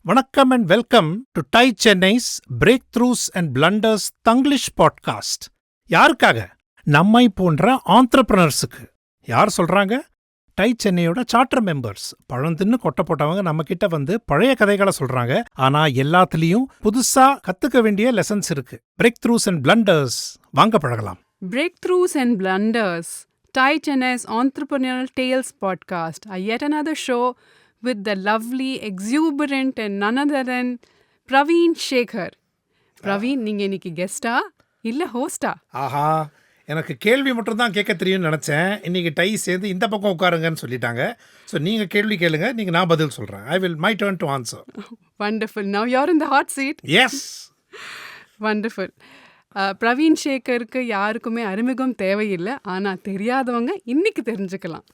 வணக்கம் and welcome to TiE Chennai's Breakthroughs Blunders Tanglish podcast. யாருக்காக? நம்மை போன்ற entrepreneursக்கு. யார் சொல்றாங்க? TiE சென்னையோட சார்ட்டர் மெம்பர்ஸ். பழந்தின்னு கொட்ட போட்டவங்க நம்ம கிட்ட வந்து பழைய கதைகளை சொல்றாங்க. ஆனா எல்லாத்துலயும் புதுசா கத்துக்க வேண்டிய லெசன்ஸ் இருக்கு. Breakthroughs Blunders. வாங்க பழகலாம். Breakthroughs Blunders. TiE Chennai's Entrepreneurial Tales podcast. Yet another show with the lovely, exuberant and none other than Pravin Shekar. Pravin, நீங்க இன்னைக்கு கெஸ்டா இல்ல ஹோஸ்டா? ஆஹா, எனக்கு கேள்வி மட்டும் தான் கேட்க தெரியும்னு நினைச்சேன். இன்னைக்கு டை சேர்ந்து இந்த பக்கம் உட்காருங்கன்னு சொல்லிட்டாங்க. ஸோ நீங்க கேள்வி கேளுங்க, நீங்க நான் பதில் சொல்றேன். my turn to answer. Wonderful. Now you're in the hot seat. Yes. Wonderful. Praveen ஷேக்கருக்கு யாருக்குமே அறிமுகம் தேவையில்லை, ஆனா தெரியாதவங்க இன்னைக்கு தெரிஞ்சுக்கலாம்.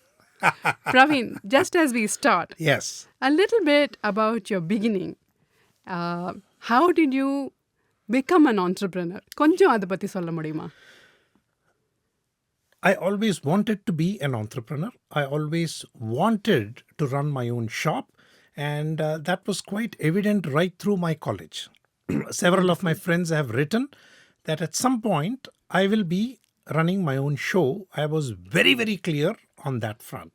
Pravin, just as we start, yes, a little bit about your beginning. How did you become an entrepreneur? கொஞ்சம் அதை பத்தி சொல்ல முடியுமா? I always wanted to be an entrepreneur. I always wanted to run my own shop, and that was quite evident right through my college. Several of my friends have written that at some point I will be running my own show. I was very, very clear on that front.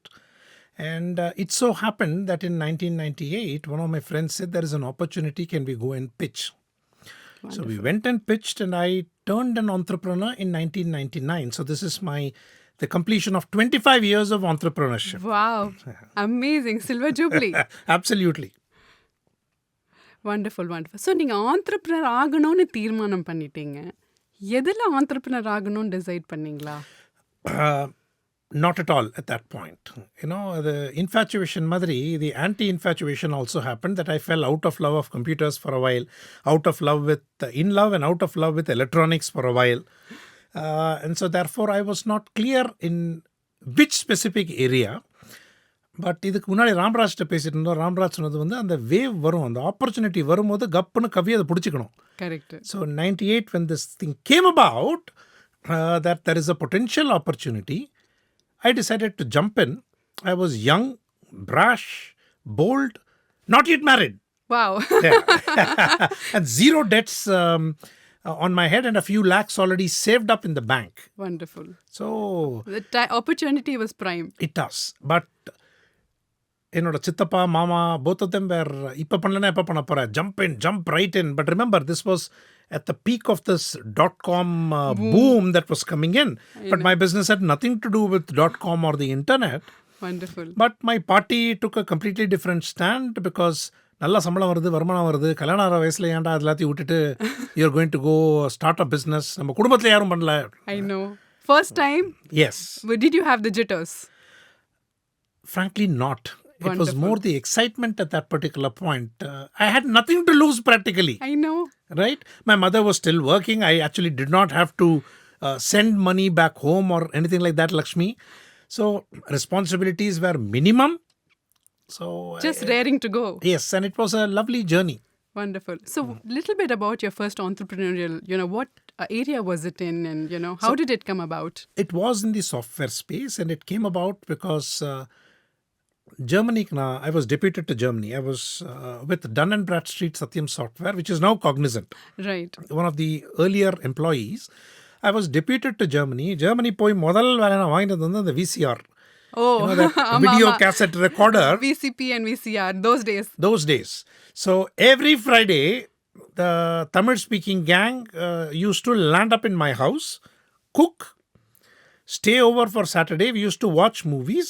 And it so happened that in 1998, one of my friends said, there is an opportunity, can we go and pitch? Wonderful. So we went and pitched, and I turned an entrepreneur in 1999. So this is the completion of 25 years of entrepreneurship. Wow. Amazing. Silver Jubilee. Absolutely. Wonderful, wonderful. So நீங்கள் entrepreneur ஆகணும்னு தீர்மானம் பண்ணிட்டீங்க. எதில் entrepreneur ஆகணும்னு decide பண்ணீங்களா? Not at all at that point. You know, the infatuation madri, the anti-infatuation also happened, that I fell out of love of computers for a while, out of love with, in love and out of love with electronics for a while. And so therefore I was not clear in which specific area. But இதுக்கு முன்னாடி ராம்ராஜ்கிட்ட பேசிட்டு இருந்தோம். ராம்ராஜ் சொன்னது வந்து அந்த wave வரும், அந்த opportunity வரும்போது கப்புன்னு கவி அதை பிடிச்சிக்கணும். Correct. So 98 when this thing came about, that there is a potential opportunity, I decided to jump in. I was young, brash, bold, not yet married. Wow. And zero debts on my head and a few lakhs already saved up in the bank. Wonderful. So the opportunity was prime. It does. But என்னோட சித்தப்பா மாமா both of them were இப்போ பண்ணலன்னா எப்போ பண்ண போகிற, jump right in. But remember, this was at the peak of this .com boom that was coming in. But my business had nothing to do with .com or the internet. Wonderful. But my party took a completely different stand, because நல்ல சம்பளம் வருது, வருமானம் வருது, கல்யாணம் ஆகிற வயசில் ஏன்டா எல்லாத்தையும் விட்டுட்டு you're going to go start a business. நம்ம குடும்பத்தில் யாரும் பண்ணல. I know. First time? Yes. Did you have the jitters? Frankly, not. Wonderful. It was more the excitement at that particular point. I had nothing to lose practically. I know. Right? My mother was still working. I actually did not have to send money back home or anything like that, Lakshmi. So responsibilities were minimum. So just raring to go. Yes, and it was a lovely journey. Wonderful. So little bit about your first entrepreneurial, what area was it in, and how did it come about? It was in the software space, and it came about because Germany, I was deputed to Germany. I was with Dun & Bradstreet Satyam Software, which is now Cognizant. Right. One of the earlier employees. I was deputed to Germany. Germany போய் முதல் வேலை நான் வாங்கினது வந்து அந்த VCR. Oh, that video cassette recorder. VCP and VCR, those days. Those days. So every Friday, the Tamil-speaking gang used to land up in my house, cook, stay over for Saturday. We used to watch movies.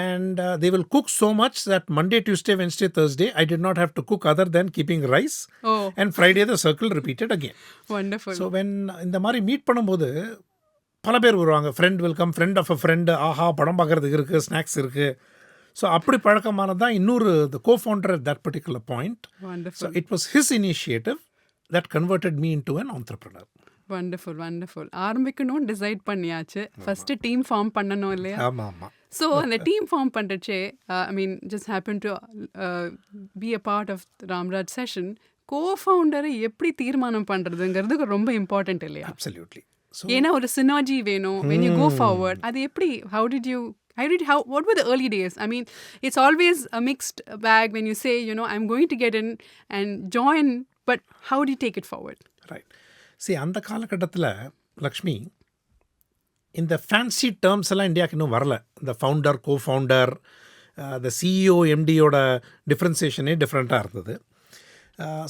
And they will cook so much that Monday, Tuesday, Wednesday, Thursday, I did not have to cook other than keeping rice. Oh. And Friday, the circle repeated again. Wonderful. So when இந்த மாதிரி meet பண்ணும்போது பல பேர் வருவாங்க. Friend welcome, friend of a friend, ஆஹா படம் பார்க்கறதுக்கு இருக்குது, ஸ்நாக்ஸ் இருக்குது. ஸோ அப்படி பழக்கமானது தான் இன்னொரு the co-founder at that particular point. Wonderful. So it was his initiative that converted me into an entrepreneur. Wonderful, wonderful. ஆரம்பிக்கணும் டிசைட் பண்ணியாச்சு. ஃபர்ஸ்ட் டீம் ஃபார்ம் பண்ணணும் இல்லையா? ஆமாம் ஆமாம். ஸோ அந்த டீம் ஃபார்ம் பண்ணுறச்சே just happened to be a part of Ramraj session. கோஃபவுண்டரை எப்படி தீர்மானம் பண்ணுறதுங்கிறது ரொம்ப இம்பார்ட்டன்ட் இல்லையா? Absolutely. ஏன்னா ஒரு சினர்ஜி வேணும். when you go forward, அது எப்படி, how did you I read what were the early days? I mean, it's always a mixed bag when you say, I'm going to get in and join, but how do you take it forward? Right சரி அந்த காலகட்டத்தில் லக்ஷ்மி இந்த fancy terms எல்லாம் இந்தியாவுக்கு இன்னும் வரல. இந்த founder cofounder இந்த சிஇஓ எம்டியோட டிஃப்ரென்சியேஷனே டிஃப்ரெண்ட்டாக இருந்தது.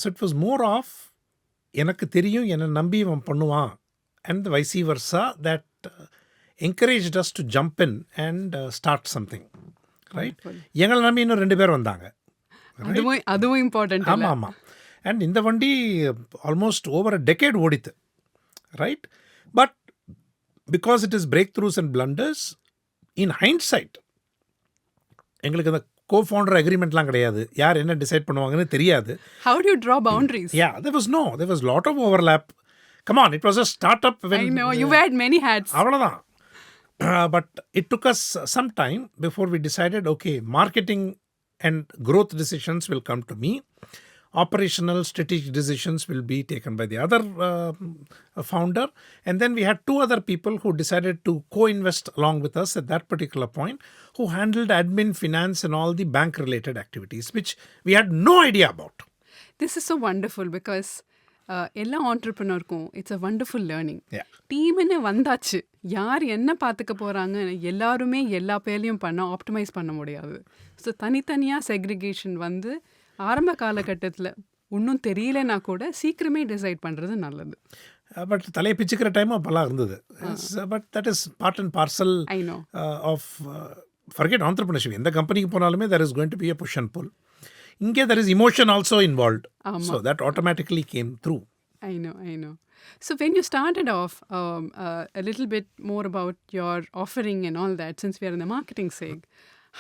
So it was more of எனக்கு தெரியும் என்னை நம்பி இவன் பண்ணுவான் and vice versa that encourage us to jump in and start something right. எங்களை நம்பி இன்னும் 2 பேர் வந்தாங்க. அதுவும் இம்பார்ட்டன்ட். ஆமாம் ஆமாம். அண்ட் இந்த வண்டி ஆல்மோஸ்ட் ஓவர் அ டெக்கேட் ஓடித்து right. But because it is breakthroughs and blunders in hindsight எங்களுக்கு அந்த co-founder அக்ரிமெண்ட்லாம் கிடையாது. யார் என்ன டிசைட் பண்ணுவாங்கன்னு தெரியாது. How do you draw boundaries? Yeah, there was lot of overlap. Come on, it was a startup. I know, you had many hats. அவ்வளோதான். But it took us some time before we decided, okay, marketing and growth decisions will come to me. Operational strategic decisions will be taken by the other founder. And then we had 2 other people who decided to co-invest along with us at that particular point, who handled admin, finance and all the bank related activities, which we had no idea about. This is so wonderful because எல்லா ஆண்டர்ப்ரனருக்கும் it's a wonderful learning. Yeah. டீம்னு வந்தாச்சு, யார் என்ன பார்த்துக்க போகிறாங்க எல்லாருமே எல்லா பேர்லையும் ஆப்டிமைஸ் பண்ண முடியாது. ஸோ தனித்தனியாக செக்ரிகேஷன் வந்து ஆரம்ப காலகட்டத்தில் ஒன்றும் தெரியலனா கூட சீக்கிரமே டிசைட் பண்ணுறது நல்லது. பட் தலையை பிச்சுக்கிற டைமும் அப்போல்லாம் இருந்தது. But that is part and parcel I know of forget entrepreneurship. எந்த கம்பெனிக்கு போனாலுமே there is going to be a push and pull. இங்கே there is emotion also involved. So that automatically came through. I know. So when you started off, a little bit more about your offering and all that, since we are in the marketing seg,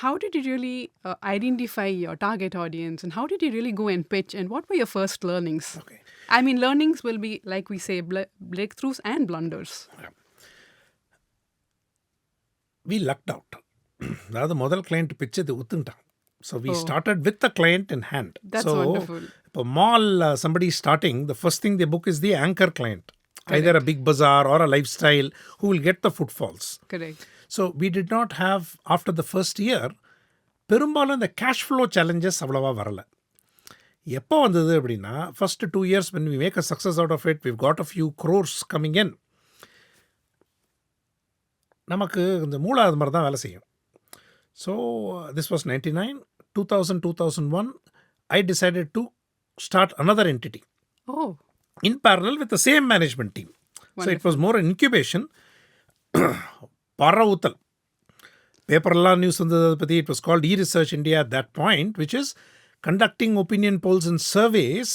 how did you really identify your target audience and how did you really go and pitch and what were your first learnings? Okay. I mean, learnings will be, like we say, breakthroughs and blunders. Yeah. We lucked out. அதாவது முதல் client பிச்சு இது ஒத்துக்கிட்டான். So we started with the client in hand. That's wonderful. இப்போ mall somebody starting, the first thing they book is the anchor client. Correct. Either a big bazaar or a lifestyle who will get the footfalls. Correct. So we did not have, after the first year, பெரும்பாலும் இந்த cash flow challenges அவ்வளவா வரல. எப்போ வந்தது அப்படின்னா, first 2 years when we make a success out of it, we've got a few crores coming in. நமக்கு இந்த மூளை அது மாதிரி தான் வேலை செய்யும். So this was 99, 2000, 2001, I decided to start another entity. Oh. In parallel with the same management team. Wonderful. So it was more an incubation. Paravutal. Paperla news pati, it was called e-research India at that point, which is conducting opinion polls and surveys.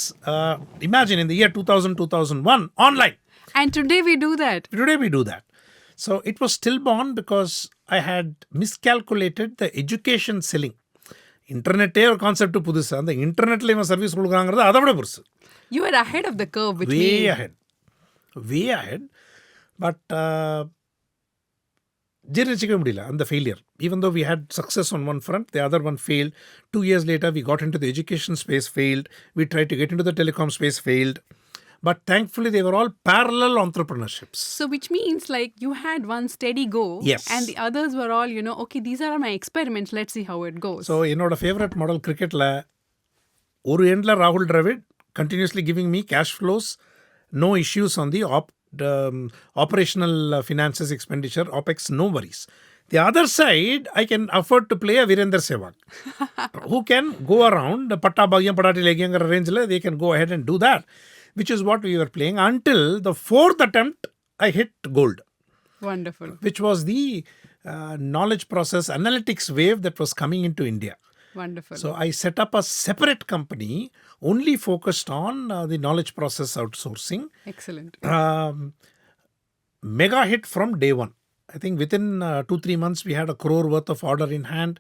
Imagine in the year 2000, 2001, online. And today we do that. Today we do that. So it was stillborn because I had miscalculated the education selling. இன்டர்நெட்டே ஒரு concept புதுசு. அந்த இன்டர்நெட்டில் இவன் service கொடுக்குறாங்கிறது அதை விட புதுசு. You were ahead of the curve. Way ahead. But ஜீர்ணிச்சிக்க முடியல அந்த failure. Even though we had success on one front, the other one failed. 2 years later, we got into the education space, failed. We tried to get into the telecom space, failed. But thankfully, they were all parallel entrepreneurships. So which means like you had one steady go. Yes. And the others were all, okay, these are my experiments. Let's see how it goes. So, என்னோட favourite model கிரிக்கெட்டில் ஒரு எண்டில் ராகுல் Dravid continuously giving me cash flows, no issues on the operational finances expenditure, OPEX, no worries. The other side, I can afford to play a Virender Sehwag who can go around, patta bhagyam padati legyangar range, they can go ahead and do that. Which is what we were playing until the 4th attempt I hit gold. Wonderful. Which was the knowledge process analytics wave that was coming into India. Wonderful. So I set up a separate company only focused on the knowledge process outsourcing. Excellent. Mega hit from day one. I think within 2-3 months we had 1 crore worth of order in hand.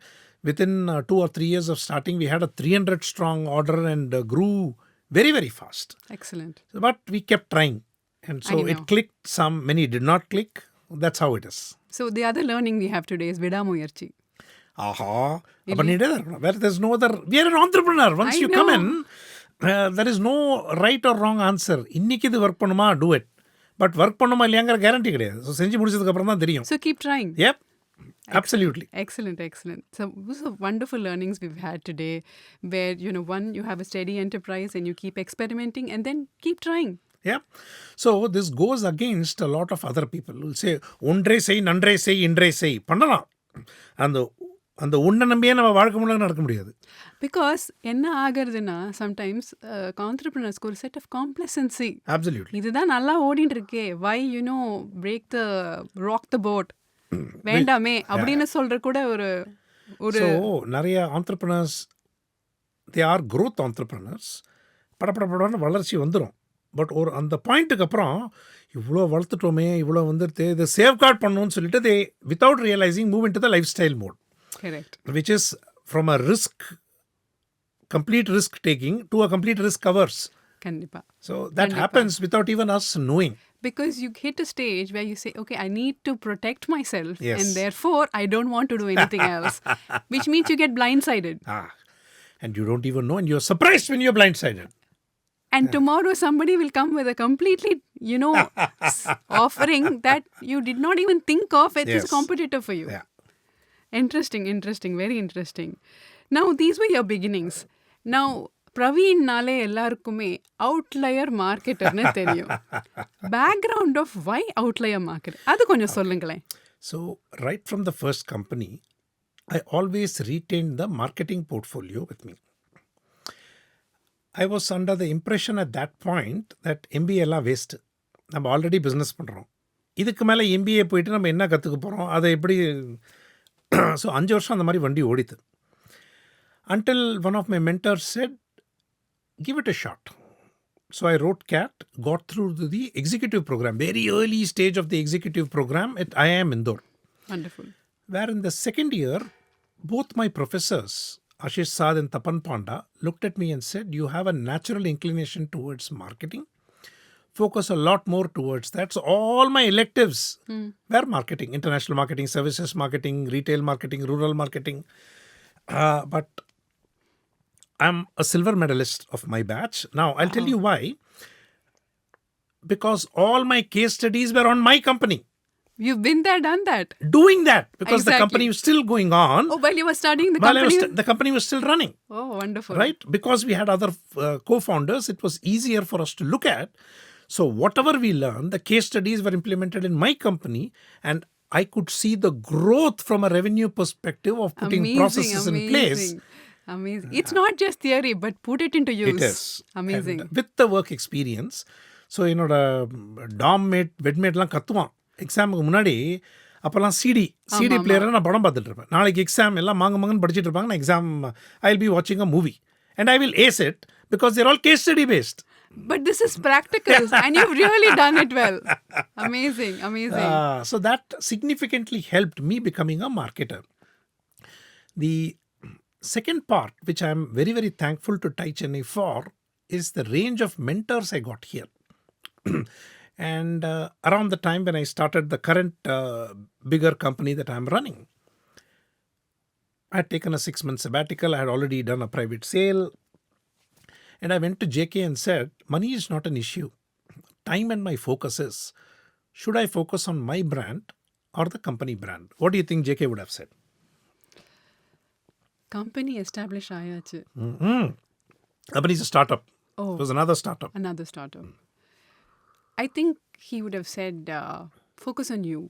Within 2 or 3 years of starting we had a 300 strong order and grew very, very fast. Excellent. But we kept trying. And so it clicked. Many did not click. That's how it is. So the other learning we have today is vidamuyarchi. Aha. Where there's no other. We are an entrepreneur. Once you come in, there is no right or wrong answer. இன்னைக்கு இது work பண்ணுமா, do it. But work பண்ணுமா இல்லையாங்கிற guarantee கிடையாது. So செஞ்சு முடிச்சதுக்கு அப்புறம் தான் தெரியும். So keep trying. Yep. Absolutely. Excellent. So those are wonderful learnings we've had today, where one, you have a steady enterprise and you keep experimenting and then keep trying. Yeah. So this goes against a lot of other people who will say, ஒன்றே செய் நன்றே செய் இன்றே செய் பண்ணலாம். அந்த அந்த ஒன்றை நம்பியே நம்ம வாழ்க்கை முழுக்க நடக்க முடியாது. Because என்ன ஆகுறதுன்னா சம்டைம்ஸ் கான்ட்ரப்ரனர்ஸ்க்கு ஒரு செட் ஆஃப் காம்ப்ளசன்சி. Absolutely. இதுதான் நல்லா ஓடிட்டு இருக்கே, why break the rock the boat, வேண்டாமே அப்படின்னு சொல்ற கூட ஒரு ஸோ நிறைய entrepreneurs, they are growth entrepreneurs. படப்படப்படன்னு வளர்ச்சி வந்துடும். பட் ஒரு அந்த பாயிண்ட்டுக்கு அப்புறம் இவ்வளோ வளர்த்துட்டோமே, இவ்வளோ வந்துட்டு இதை சேவ்கார்ட் பண்ணணும்னு சொல்லிட்டு they without realizing move into the lifestyle mode. Correct. Which is from a complete risk taking to a complete risk averse. கண்டிப்பா. So that happens without even us knowing. Because you hit a stage where you say, okay, I need to protect myself, Yes. and therefore I don't want to do anything else, which means you get blindsided. And you don't even know, and you're surprised when you're blindsided. And tomorrow somebody will come with a completely, offering that you did not even think of. It is Yes. competitor for you. Yeah. Interesting, very interesting. Now, these were your beginnings. Now, Pravin நாலே எல்லாருக்குமே outlier மார்க்கெட்டர்னு தெரியும். Background of why outlier market, அது கொஞ்சம் சொல்லுங்களேன். So right from the first company, I always retained the marketing portfolio with me. I was under the impression at that point that MBA எல்லாம் waste, நம்ம already business பண்ணுறோம், இதுக்கு மேலே MBA போயிட்டு நம்ம என்ன கற்றுக்க போகிறோம், அதை எப்படி. ஸோ 5 வருஷம் அந்த மாதிரி வண்டி ஓடித்து. Until one of my mentors said, give it a shot. So I wrote CAT, got through to the executive program, very early stage of the executive program at IIM Indore. Wonderful. Where in the second year, both my professors, Ashish Saad and Tapan Panda, looked at me and said, you have a natural inclination towards marketing. Focus a lot more towards that. So all my electives were marketing, international marketing, services marketing, retail marketing, rural marketing. But I'm a silver medalist of my batch. Now, I'll tell you why. Because all my case studies were on my company. You've been there, done that. Doing that because the Exactly. company was still going on. Oh, while you were studying, the While company... the company was still running. Oh, wonderful. Right? Because we had other co-founders, it was easier for us to look at. So whatever we learned, the case studies were implemented in my company, and I could see the growth from a revenue perspective of putting processes in place. Amazing. It's not just theory, but put it into use. It is. Amazing. And with the work experience, so என்னோட டாம்மேட் வெட்மேட்லாம் கத்துவான் எக்ஸாமுக்கு முன்னாடி. அப்போல்லாம் CD பிளேயரில் நான் படம் பார்த்துட்டு இருப்பேன். நாளைக்கு exam எல்லாம் மாங்கன்னு படிச்சுட்டு இருப்பாங்க. நான் எக்ஸாம் ஐ வில் பி வாட்சிங் a movie and I will ace it because they're all case study based. But this is practical and you've really done it well. Amazing. So that significantly helped me becoming a marketer. The second part, which I'm very, very thankful to TiE Chennai for, is the range of mentors I got here. And around the time when I started the current bigger company that I'm running, I had taken a 6-month sabbatical. I had already done a private sale. And I went to JK and said, money is not an issue. Time and my focus is, should I focus on my brand or the company brand? What do you think JK would have said? Company established ஆயாச்சு. Company is a startup. Oh. It was another startup. Another startup. I think he would have said, focus on you.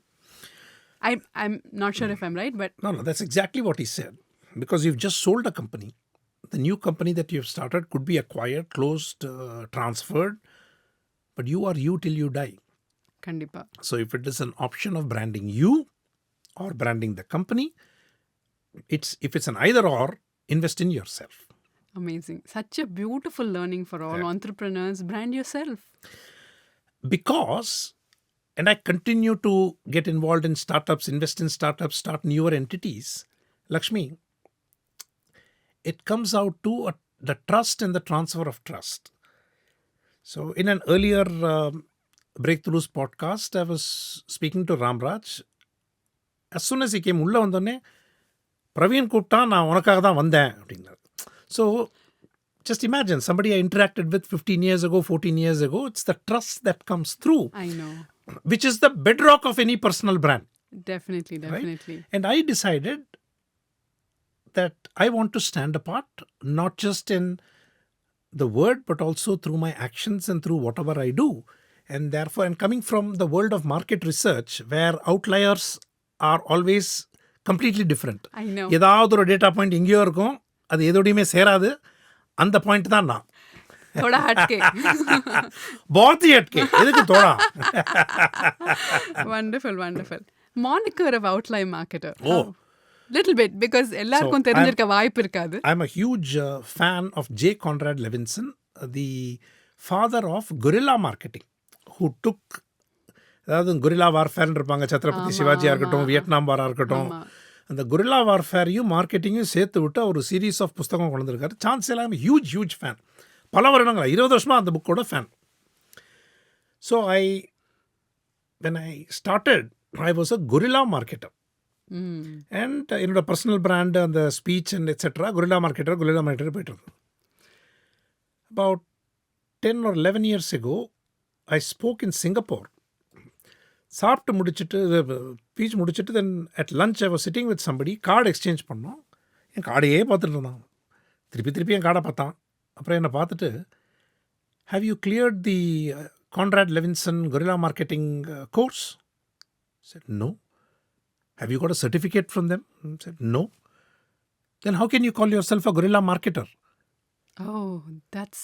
I'm not sure if I'm right, but... No, that's exactly what he said. Because you've just sold a company. The new company that you've started could be acquired, closed, transferred. But you are you till you die. Kandipa. So if it is an option of branding you or branding the company, if it's an either or, invest in yourself. Amazing. Such a beautiful learning for all entrepreneurs. Brand yourself. Because, and I continue to get involved in startups, invest in startups, start newer entities. Lakshmi, it comes out to the trust and the transfer of trust. So in an earlier Breakthroughs podcast, I was speaking to Ramraj. As soon as he came, உள்ள வந்தோடனே பிரவீன் கூப்பிட்டா நான் உனக்காக தான் வந்தேன் அப்படின்னாரு. So just imagine somebody I interacted with 15 years ago, 14 years ago. It's the trust that comes through. I know. Which is the bedrock of any personal brand. Definitely, right? definitely. And I decided that I want to stand apart, not just in the word, but also through my actions and through whatever I do. And therefore, and coming from the world of market research, where outliers are always completely different. I know. ஏதாவது ஒரு data point எங்கேயோ இருக்கும், அது எதோடையுமே சேராது. அந்த point தான் நான். थोड़ा हटके. बहुत ही हटके. எதுக்கு தோடா? Wonderful, wonderful. Moniker of Outlier Marketer. Oh. Little bit, because எல்லாருக்கும் தெரிஞ்சிருக்க வாய்ப்பு இருக்காது. I'm a huge fan of J. Conrad Levinson, the father of guerrilla marketing, who took, அதாவது குரில்லா வார்ஃபேர்னு இருப்பாங்க, சத்ரபதி சிவாஜியாக இருக்கட்டும், வியட்நாம் வாராக இருக்கட்டும், அந்த குரில்லா வார்ஃபேரையும் மார்க்கெட்டிங்கையும் சேர்த்து விட்டு ஒரு சீரீஸ் ஆஃப் புஸ்தகம் கொண்டு வந்திருக்காரு. சான்ஸ் எல்லாம் ஹியூஜ் ஃபேன். பல வருடங்கள் 20 வருஷமாக அந்த புக்கோட fan. So when I started, I was a guerrilla marketer. And என்னோட பர்சனல் பிராண்டு, அந்த speech and etcetera Gorilla marketer போயிட்டு இருந்தது. About 10 or 11 years ago, I spoke in Singapore. சாப்பிட்டு முடிச்சுட்டு, ஸ்பீச் முடிச்சுட்டு, தென் at lunch I was sitting with somebody. Card exchange பண்ணோம். என் கார்டையே பார்த்துட்டு இருந்தான். திருப்பி என் கார்டை பார்த்தான். அப்புறம் என்னை பார்த்துட்டு, have you cleared the Conrad Levinson guerrilla marketing course? said no. Have you got a certificate from them? said no. Then how can you call yourself a guerrilla marketer? Oh, that's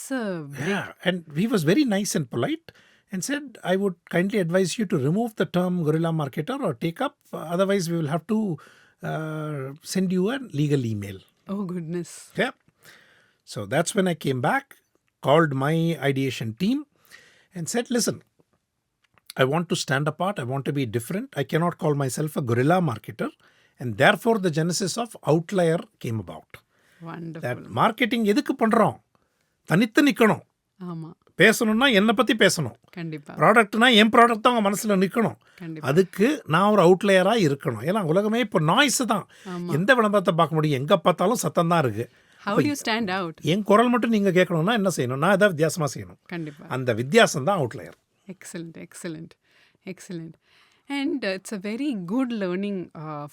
Yeah, and he was very nice and polite and said, I would kindly advise you to remove the term guerrilla marketer or take up, otherwise we will have to send you a legal email. Oh, goodness. Yeah. So that's when I came back, called my ideation team and said, listen, I want to stand apart. I want to be different. I cannot call myself a guerrilla marketer. And therefore, the genesis of Outlier came about. Wonderful. That marketing எதுக்கு பண்ணுறோம்? தனித்து நிற்கணும். ஆமாம், பேசணும்னா என்னை பற்றி பேசணும். கண்டிப்பாக. ப்ராடக்ட்னா என் ப்ராடக்ட் தான் அவங்க மனசில் நிற்கணும். கண்டிப்பாக. அதுக்கு நான் ஒரு அவுட்லையராக இருக்கணும். ஏன்னா உலகமே இப்போ நாய்ஸ் தான். எந்த விளம்பரத்தை பார்க்க முடியும்? எங்கே பார்த்தாலும் சத்தம் தான் இருக்குது. How do you stand out? என் குரல் மட்டும் நீங்கள் கேட்கணும்னா என்ன செய்யணும்? நான் ஏதாவது வித்தியாசமாக செய்யணும். கண்டிப்பாக. அந்த வித்தியாசம் தான் outlier. Excellent, excellent, excellent. And it's a very good learning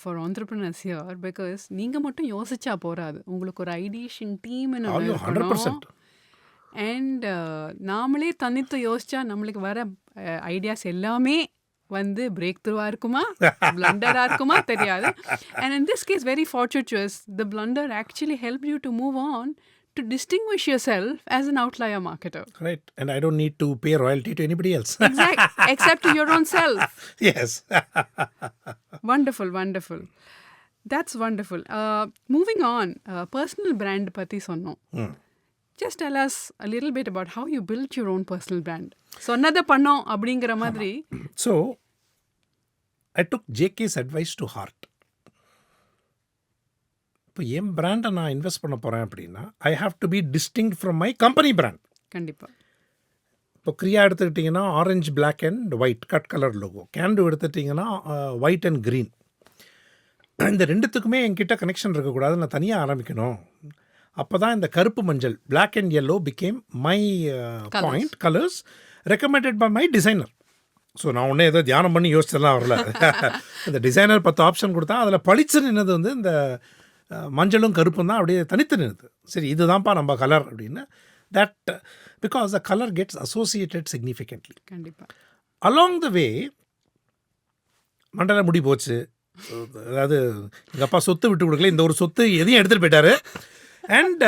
for entrepreneurs here, because நீங்கள் மட்டும் யோசிச்சா போராது. உங்களுக்கு ஒரு ஐடியேஷன் டீம்னு ஐயோ, 100%. அண்ட் நாமளே தனித்து யோசிச்சா நம்மளுக்கு வர ஐடியாஸ் எல்லாமே வந்து பிரேக் த்ரூவாக இருக்குமா, பிளண்டராக இருக்குமா தெரியாது. And in this case very fortunes, the blunder actually help you to move on to distinguish yourself as an outlier marketer. Right. And I don't need to pay royalty to anybody else. Except to your own self. Yes. Wonderful, wonderful. That's wonderful. Moving on, personal brand பற்றி சொன்னோம். Just tell us a little bit about how you built your own personal brand. சொன்னதை பண்ணோம் அப்படிங்கிற மாதிரி. So, I took JK's advice to heart. இப்போ என் பிராண்டை நான் invest பண்ண போகிறேன் அப்படின்னா, I have to be distinct from my company brand. கண்டிப்பாக. இப்போ கிரியா எடுத்துக்கிட்டிங்கன்னா orange, black and white cut colour logo. கேண்டு எடுத்துட்டிங்கன்னா ஒயிட் அண்ட் க்ரீன். இந்த ரெண்டுத்துக்குமே என்கிட்ட கனெக்ஷன் இருக்கக்கூடாது, நான் தனியாக ஆரம்பிக்கணும். அப்போ தான் இந்த கருப்பு மஞ்சள், black and yellow became my point colours recommended by my designer. So நான் ஒன்றே ஏதோ தியானம் பண்ணி யோசிச்செல்லாம் வரல. இந்த டிசைனர் 10 ஆப்ஷன் கொடுத்தா அதில் பளிச்சு நின்னது வந்து இந்த மஞ்சளும் கருப்பும் தான் அப்படியே தனித்து நின்றுது. சரி, இதுதான்ப்பா நம்ம கலர் அப்படின்னு. That because the colour gets associated significantly. கண்டிப்பாக. அலாங் த வே மண்டல முடி போச்சு. அதாவது எங்கள் அப்பா சொத்து விட்டு கொடுக்கல, இந்த ஒரு சொத்து எதையும் எடுத்துகிட்டு போயிட்டாரு. And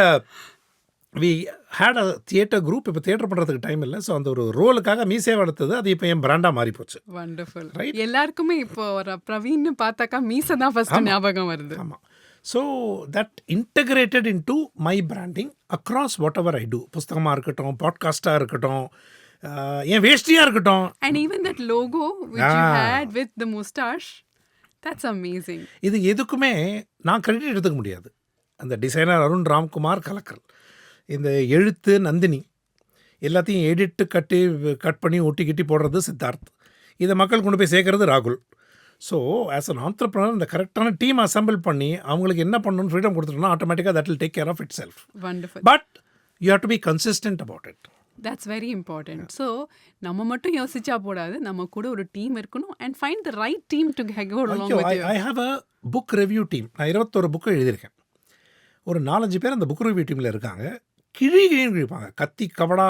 we had a theatre group. இப்போ தியேட்டர் பண்ணுறதுக்கு டைம் இல்லை. ஸோ அந்த ஒரு ரோலுக்காக மீசே வளர்த்தது, அது இப்போ என் பிராண்டாக மாறி போச்சு. வண்டர்ஃபுல். ரைட். எல்லாருக்குமே இப்போ ஒரு பிரவீன் பார்த்தாக்கா மீசை தான் ஃபர்ஸ்ட் ஞாபகம் வருது. ஆமாம். So that integrated into my branding across whatever I do. புஸ்தகமாக இருக்கட்டும், பாட்காஸ்டாக இருக்கட்டும், என் வேஷ்டியாக இருக்கட்டும். And even that logo which you had with the moustache, that's amazing. இது எதுக்குமே நான் கிரெடிட் எடுத்துக்க முடியாது. அந்த டிசைனர் அருண் ராம்குமார் கலக்கல், இந்த எழுத்து நந்தினி, எல்லாத்தையும் எடிட்டு கட் பண்ணி ஒட்டி போடுறது சித்தார்த், இதை மக்கள் கொண்டு போய் சேர்க்கறது ராகுல். ஸோ ஆஸ் அன் ஆண்டர்ப்ரனர் இந்த கரெக்டான டீம் அசம்பிள் பண்ணி அவங்களுக்கு என்ன பண்ணணும்னு ஃப்ரீடம் கொடுத்துட்டோம்னா ஆட்டோமேட்டிக்காக that will take care of itself. Wonderful. But you have to be consistent about it. That's very important. So, நம்ம மட்டும் யோசிச்சா போடாது. நம்ம கூட ஒரு டீம் இருக்கணும் and find the right team to go along ஐயோ with you. I have a book review team. நான் 21 புக்கு எழுதியிருக்கேன். ஒரு 4-5 பேர் அந்த புக் ரிவ்யூ டீமில் இருக்காங்க. கிழின்னு கிழிப்பாங்க. கத்தி, கபடா,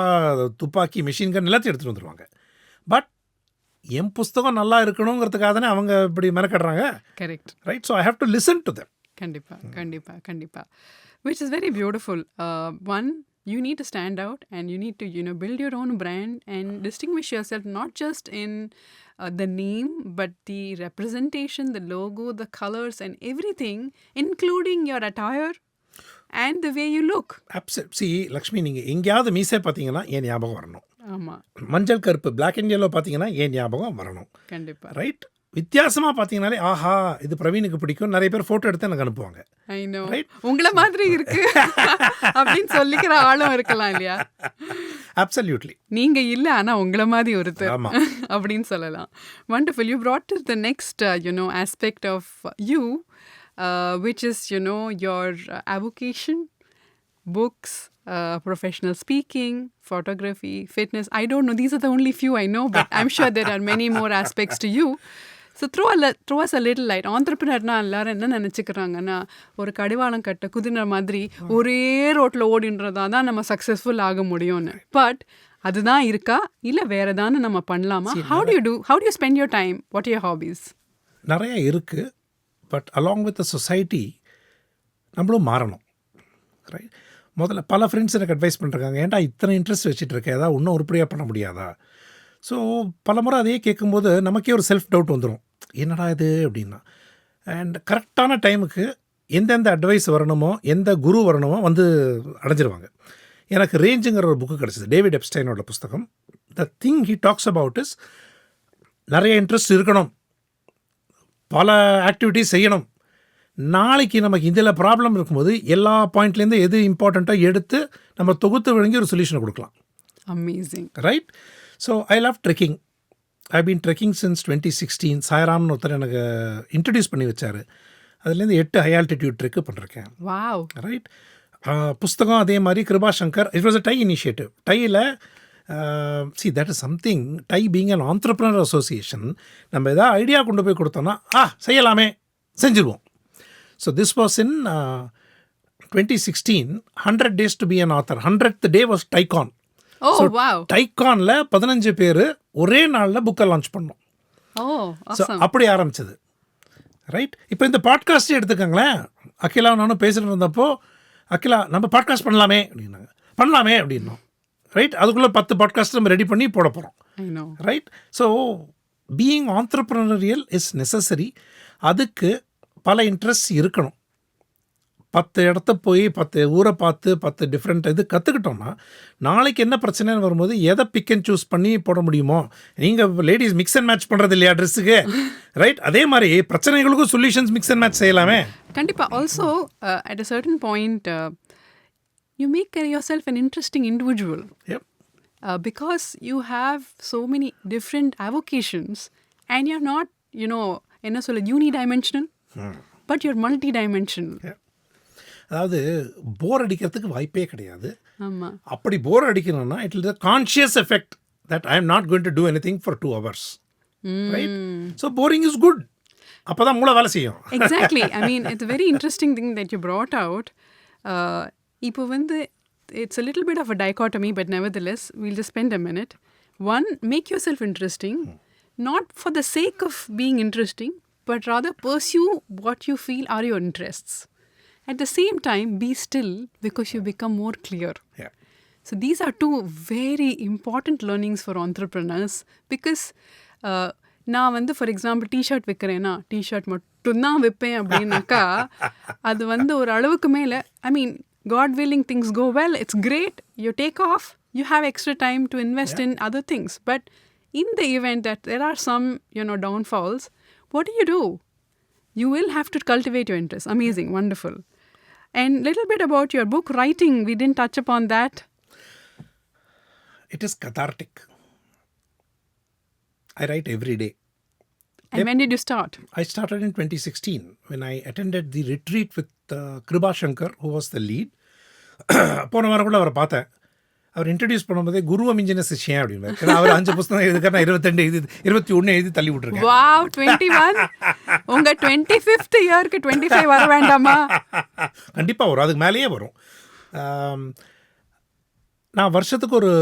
துப்பாக்கி, மிஷின் கன் எல்லாத்தையும் எடுத்துகிட்டு வந்துடுவாங்க. பட் என் புஸ்தகம் நல்லா இருக்கணுங்கிறதுக்காக தானே அவங்க இப்படி மெனக்கடுறாங்க. Correct. Right? So I have to listen to them. Kandipa. Which is very beautiful. One, you need to stand out and you need to, build your own brand and distinguish yourself not just in the name, but the representation, the logo, the colors and everything, including your attire and the way you look. C Lakshmi, நீங்கள் எங்கேயாவது மீசை பார்த்தீங்கன்னா என் ஞாபகம் வரணும். ஆமாம். மஞ்சள் கருப்பு black and yellow பார்த்தீங்கன்னா என் ஞாபகம் வரணும். கண்டிப்பா. ரைட்? வித்தியாசமாக பார்த்தீங்கனாலே ஆஹா இது பிரவீனுக்கு பிடிக்கும், நிறைய பேர் ஃபோட்டோ எடுத்து எனக்கு அனுப்புவாங்க. I know. Right? உங்கள மாதிரி இருக்கு அப்படின்னு சொல்லிக்கிற ஆளும் இருக்கலாம் இல்லையா? Absolutely. நீங்க இல்ல ஆனா உங்கள மாதிரி ஒருத்தர் ஆமா. அப்படின்னு சொல்லலாம். Wonderful. You brought to the next aspect of you, which is your avocation, books, professional speaking, photography, fitness. I don't know. These are the only few I know, but I'm sure there are many more aspects to you. So throw us a little light. Entrepreneurனா எல்லாரும் என்ன நினச்சிக்கிறாங்கன்னா, ஒரு கடிவாளம் கட்ட குதிரை மாதிரி ஒரே ரோட்டில் ஓடின்றதா தான் நம்ம சக்ஸஸ்ஃபுல் ஆக முடியும்னு. பட் அதுதான் இருக்கா இல்லை வேறு ஏதானு நம்ம பண்ணலாமா? How do you spend your time? What are your hobbies? நிறைய இருக்குது. But along with the society நம்மளும் மாறணும். ரைட்? முதல்ல பல ஃப்ரெண்ட்ஸ் எனக்கு அட்வைஸ் பண்ணுறாங்க, ஏன்டா இத்தனை இன்ட்ரெஸ்ட் வச்சுட்டு இருக்கேன், ஏதாவது இன்னும் உருப்படியாக பண்ண முடியாதா? ஸோ பல முறை அதையே கேட்கும்போது நமக்கே ஒரு செல்ஃப் டவுட் வந்துடும், என்னடா இது அப்படின்னா. அண்ட் கரெக்டான டைமுக்கு எந்தெந்த அட்வைஸ் வரணுமோ, எந்த குரு வரணுமோ வந்து அடைஞ்சிருவாங்க. எனக்கு ரேஞ்சுங்கிற ஒரு புக்கு கிடச்சிது, டேவிட் எப்ஸ்டைனோட புஸ்தகம். The thing he talks about is நிறைய இன்ட்ரெஸ்ட் இருக்கணும், பல ஆக்டிவிட்டீஸ் செய்யணும். நாளைக்கு நமக்கு இதில் ப்ராப்ளம் இருக்கும்போது எல்லா பாயிண்ட்லேருந்து எது இம்பார்ட்டண்ட்டாக எடுத்து நம்ம தொகுத்து வழங்கி ஒரு சொல்யூஷனை கொடுக்கலாம். Amazing. Right? So I love trekking. I been trekking since 2016. சாய்ராம்னு ஒருத்தர் எனக்கு இன்ட்ரடியூஸ் பண்ணி வச்சார். அதுலேருந்து 8 ஹை ஆல்டிடியூட் ட்ரெக்கு பண்ணிருக்கேன். வாவ். ரைட்? புஸ்தகம் அதே மாதிரி Kripa Shankar. It was a TiE initiative. டையில் that is something. TiE being an entrepreneur association. நம்ம எதாவது ஐடியா கொண்டு போய் கொடுத்தோன்னா செய்யலாமே, செஞ்சுருவோம். So this was in 2016, 100 days to be an author. 100th day was TiECon. Oh, so, wow. TiEConல 15 பேர் ஒரே நாளில் புக்கை லான்ச் பண்ணோம். Oh, so awesome. அப்படி ஆரம்பிச்சது. ரைட்? இப்போ இந்த பாட்காஸ்ட்டே எடுத்துக்கோங்களேன். அகிலா நானும் பேசிட்டு இருந்தப்போ, அகிலா நம்ம பாட்காஸ்ட் பண்ணலாமே அப்படின்னாங்க. பண்ணலாமே அப்படின்னோம். ரைட்? அதுக்குள்ளே 10 பாட்காஸ்ட் நம்ம ரெடி பண்ணி போட போகிறோம். I know. Right? So being entrepreneurial is necessary. அதுக்கு பல இன்ட்ரெஸ்ட் இருக்கணும். 10 இடத்த போய் 10 ஊரை பார்த்து 10 டிஃப்ரெண்ட் இது கற்றுக்கிட்டோம்னா நாளைக்கு என்ன பிரச்சனைன்னு வரும்போது எதை பிக் அண்ட் சூஸ் பண்ணி போட முடியுமோ. நீங்கள் லேடிஸ் மிக்ஸ் அண்ட் மேட்ச் பண்ணுறது இல்லையா ட்ரெஸ்ஸுக்கு? ரைட்? அதே மாதிரி பிரச்சனைகளுக்கும் சொல்யூஷன்ஸ் மிக்ஸ் அண்ட் மேட்ச் செய்யலாமே. கண்டிப்பாக. Also at a certain point you make yourself an interesting individual. Yep. Because you have so many different avocations and you're not என்ன சொல்ல unidimensional. But you're multi-dimensional. அதாவது போர் அடிக்கிறதுக்கு வாய்ப்பே கிடையாது. ஆமாம். அப்படி போர் அடிக்கணும்னா it'll the conscious effect that I am not going to do anything for 2 hours. Right? So boring is good. அப்போ தான் மூளை வேலை செய்யும். Exactly. I mean, it's a very interesting thing that you brought out. இப்போ it's a little bit of a dichotomy, but nevertheless, we'll just spend a minute. One, make yourself interesting, not for the sake of being interesting, but rather pursue what you feel are your interests. At the same time, be still because you become more clear. Yeah. So these are 2 very important learnings for entrepreneurs because நான் for example t-shirt விற்கிறேன்னா t-shirt மட்டும்தான் விற்பேன் அப்படின்னாக்கா அது ஒரு அளவுக்கு மேலே, I mean, God willing things go well, it's great, you take off, you have extra time to invest in other things. But in the event that there are some downfalls, what do? You will have to cultivate your interest. Amazing, wonderful. And little bit about your book writing, we didn't touch upon that. It is cathartic. I write every day. And when did you start? I started in 2016 when I attended the retreat with Kriba Shankar, who was the lead. போன வாரம் கூட அவரை பார்த்தேன். அவர் introduce பண்ணும்போதே குருவ மிஞ்சின சிஷ்யன் அப்படின்னு. ஏன்னா அவர் 5 புத்தகம் எழுதுக்கார், நான் 22 எழுதி 21 எழுதி தள்ளி விட்டுருக்கேன். வாவ், 21. உங்க 25th இயருக்கு 25 வர வேண்டாமா? கண்டிப்பாக வரும், அதுக்கு மேலேயே வரும். நான் வருஷத்துக்கு ஒரு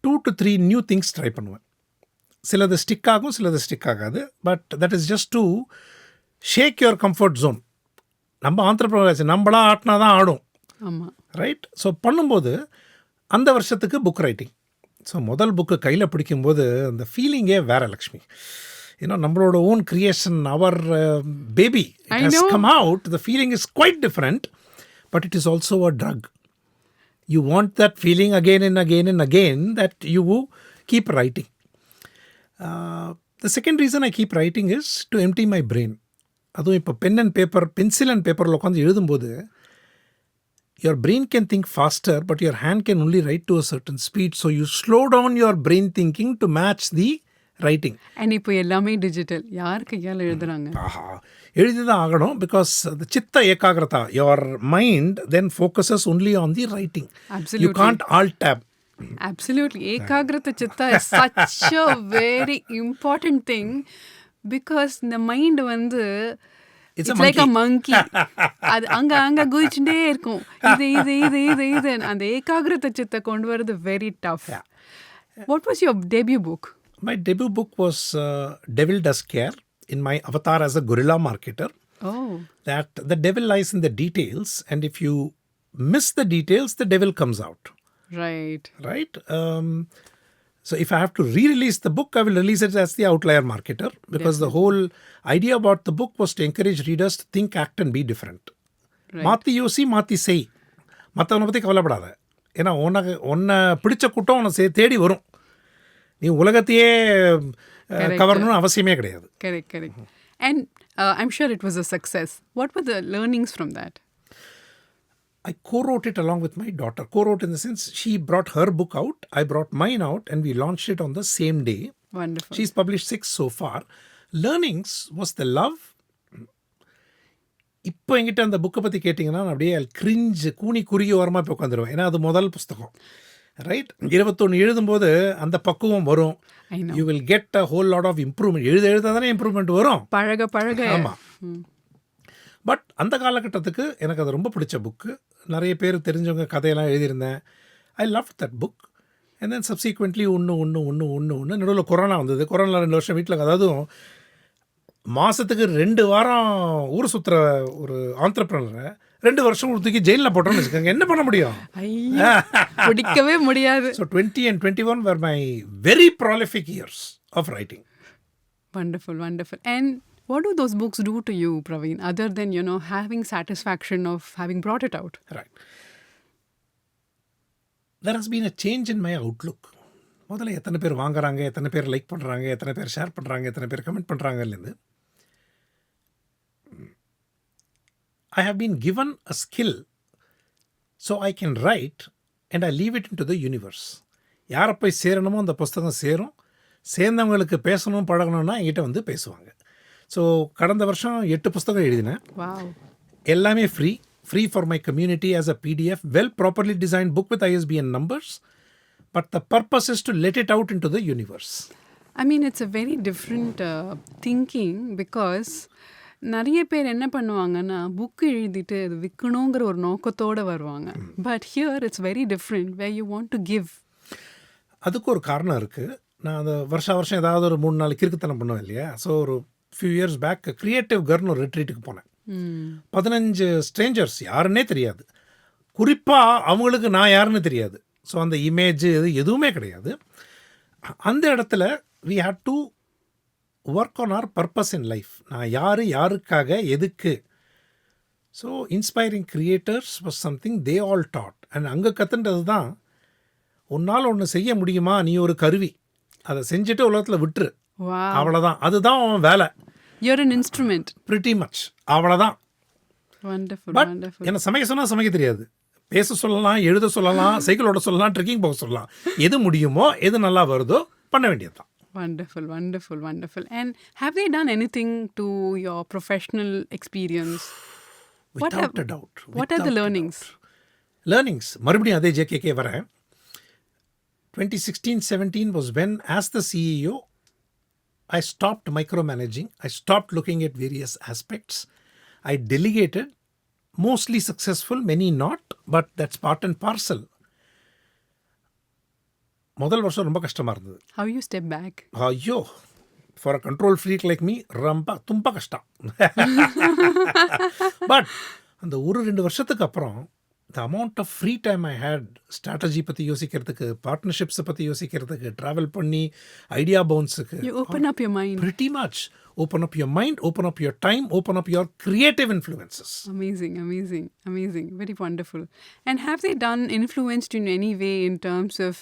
2 to 3 நியூ திங்ஸ் ட்ரை பண்ணுவேன். சிலது ஸ்டிக் ஆகும், சிலது ஸ்டிக் ஆகாது. But that is just to shake your comfort zone. நம்ம ஆண்டர்ப்ரனர் ஆச்சு, நம்மளா ஆட்டினா தான் ஆடும். ஆமாம், ரைட். ஸோ பண்ணும்போது அந்த வருஷத்துக்கு புக் ரைட்டிங். ஸோ முதல் புக்கு கையில் பிடிக்கும்போது அந்த ஃபீலிங்கே வேறு லக்ஷ்மி. ஏன்னா நம்மளோட own creation, our baby, it has come out. The feeling is quite different, but it is also a drug. You want that feeling again and again and again, that you keep writing. The second reason I keep writing is to empty my brain. அதுவும் இப்போ pencil and பேப்பரில் உட்காந்து எழுதும்போது your brain can think faster, but your hand can only write to a certain speed. So you slow down your brain thinking to match the writing. And இப்போ எல்லாமே digital, யார் கையால் எழுதுறாங்க? எழுதி தான் ஆகணும், பிகாஸ் the சித்த ஏகாகிரதா, your mind then focuses only on the writing. Absolutely. You can't alt tab. Absolutely. Ekagrata chitta is such a very important thing, because the mind வந்து It's it's like a monkey. அது அங்க குதிச்சுட்டே இருக்கும். இது அந்த ஏகாகிரத சித்தை கொண்டு வரது very tough. What was your debut book? My debut book was Devil Does Care, in my avatar as a guerrilla marketer. Oh. That the devil lies in the details, and if you miss the details, the devil comes out. Right. Right? So if I have to re-release the book, I will release it as the Outlier Marketer, because the whole idea about the book was to encourage readers to think, act and be different. மாற்றி யோசி, மாற்றி செய், மற்றவனை பற்றி கவலைப்படாத. ஏன்னா உன்னை பிடிச்ச கூட்டம் உன்னை தேடி வரும். நீ உலகத்தையே கவரணும்னு அவசியமே கிடையாது. Correct. And I'm sure it was a success. What were the learnings from that? I co-wrote it along with my daughter. Co-wrote in the sense, she brought her book out, I brought mine out, and we launched it on the same day. Wonderful. She's published 6 so far. Learnings was the love. இப்போ என்கிட்ட அந்த புக்கை பற்றி கேட்டிங்கன்னா நான் அப்படியே cringe கூனி குறுகி ஓரமாக போய் உட்காந்துருவேன். ஏன்னா அது முதல் புஸ்தகம். ரைட். 21 எழுதும்போது அந்த பக்குவம் வரும். You will get a whole lot of improvement. எழுத தானே இம்ப்ரூவ்மெண்ட் வரும். பழக. ஆமாம். பட் அந்த காலகட்டத்துக்கு எனக்கு அது ரொம்ப பிடிச்ச புக்கு. நிறைய பேர் தெரிஞ்சவங்க கதையெல்லாம் எழுதியிருந்தேன். I love that book. And then subsequently ஒன்று நடுவில் கொரோனா வந்தது. கொரோனா 2 வருஷம் வீட்டில், அதாவது மாதத்துக்கு 2 வாரம் ஊர் சுற்றுற ஒரு ஆண்டர்ப்ரனரை 2 வருஷம் தூக்கி ஜெயிலில் போட்டோம்னு வச்சுக்கோங்க, என்ன பண்ண முடியும்? பிடிக்கவே முடியாது. So 20 and 21 were my very prolific years of writing. Wonderful. And what do those books do to you, Pravin, other than, having satisfaction of having brought it out? Right. There has been a change in my outlook. முதல்ல எத்தனை பேர் வாங்குறாங்க, எத்தனை பேர் like பண்ணுறாங்க, எத்தனை பேர் share பண்ணுறாங்க, எத்தனை பேர் comment பண்ணுறாங்கலேருந்து I have been given a skill, so I can write and I leave it into the universe. யாரை போய் சேரணுமோ அந்த புஸ்தகம் சேரும். சேர்ந்தவங்களுக்கு பேசணும் பழகணும்னா என்கிட்ட வந்து பேசுவாங்க. ஸோ கடந்த வருஷம் 8 புஸ்தகம் எழுதினேன். எல்லாமே free for my community as a PDF, well properly designed book with ISBN numbers, but the purpose is to let it out into the universe. I mean, it's a very different thinking, because நிறைய பேர் என்ன பண்ணுவாங்கன்னா book எழுதிட்டு அது விற்கணுங்கிற ஒரு நோக்கத்தோடு வருவாங்க. But here it's very different, where you want to give. அதுக்கு ஒரு காரணம் இருக்குது. நான் அந்த வருஷம் ஏதாவது ஒரு 3-4 கிறுக்குத்தனம் பண்ணுவேன் இல்லையா. ஸோ ஒரு ஃபியூ இயர்ஸ் பேக் கிரியேட்டிவ் கர்னு ஒரு ரிட்ரீட்டுக்கு போனேன். 15 ஸ்ட்ரேஞ்சர்ஸ், யாருன்னே தெரியாது. குறிப்பாக அவங்களுக்கு நான் யாருன்னு தெரியாது. ஸோ அந்த இமேஜ் எதுவுமே கிடையாது. அந்த இடத்துல we had to work on our purpose in life. நான் யாருக்காக, எதுக்கு. So inspiring creators was something they all dot. And அங்கே கற்றுன்றது தான், உன்னால் ஒன்று செய்ய முடியுமா, நீ ஒரு கருவி, அதை செஞ்சுட்டு உலகத்தில் விட்டுரு, அவ்வளோதான். அதுதான் அவன் வேலை. You're an instrument. Pretty much. அவ்வளோதான். Wonderful. என்ன சமைக்க சொன்னால் சமைக்க தெரியாது. பேச சொல்லலாம், எழுத சொல்லலாம், சைக்கிள் ஓட சொல்லலாம், ட்ரெக்கிங் போக சொல்லலாம். எது முடியுமோ, எது நல்லா வருதோ பண்ண வேண்டியது தான். Wonderful. And have they done anything to your professional experience? Without a doubt. What are the learnings? Learnings மறுபடியும் அதே ஜேகேகே வரேன். 2016-17 was when, as the CEO, I stopped micromanaging. I stopped looking at various aspects. I delegated, mostly successful, many not, but that's part and parcel. முதல் வருஷம் ரொம்ப கஷ்டமாக இருந்தது. How you step back? ஐயோ, for a control freak like me ரொம்ப தும்ப கஷ்டம். But அந்த 1-2 வருஷத்துக்கு அப்புறம் the amount of free time I had, strategy பற்றி யோசிக்கிறதுக்கு, பார்ட்னர்ஷிப்ஸை பற்றி யோசிக்கிறதுக்கு, ட்ராவல் பண்ணி idea பவுன்ஸுக்கு, You open up your mind. pretty much open up your mind, open up your time, open up your creative influences. Amazing, amazing, amazing. Very wonderful. And have they done influenced in any way in terms of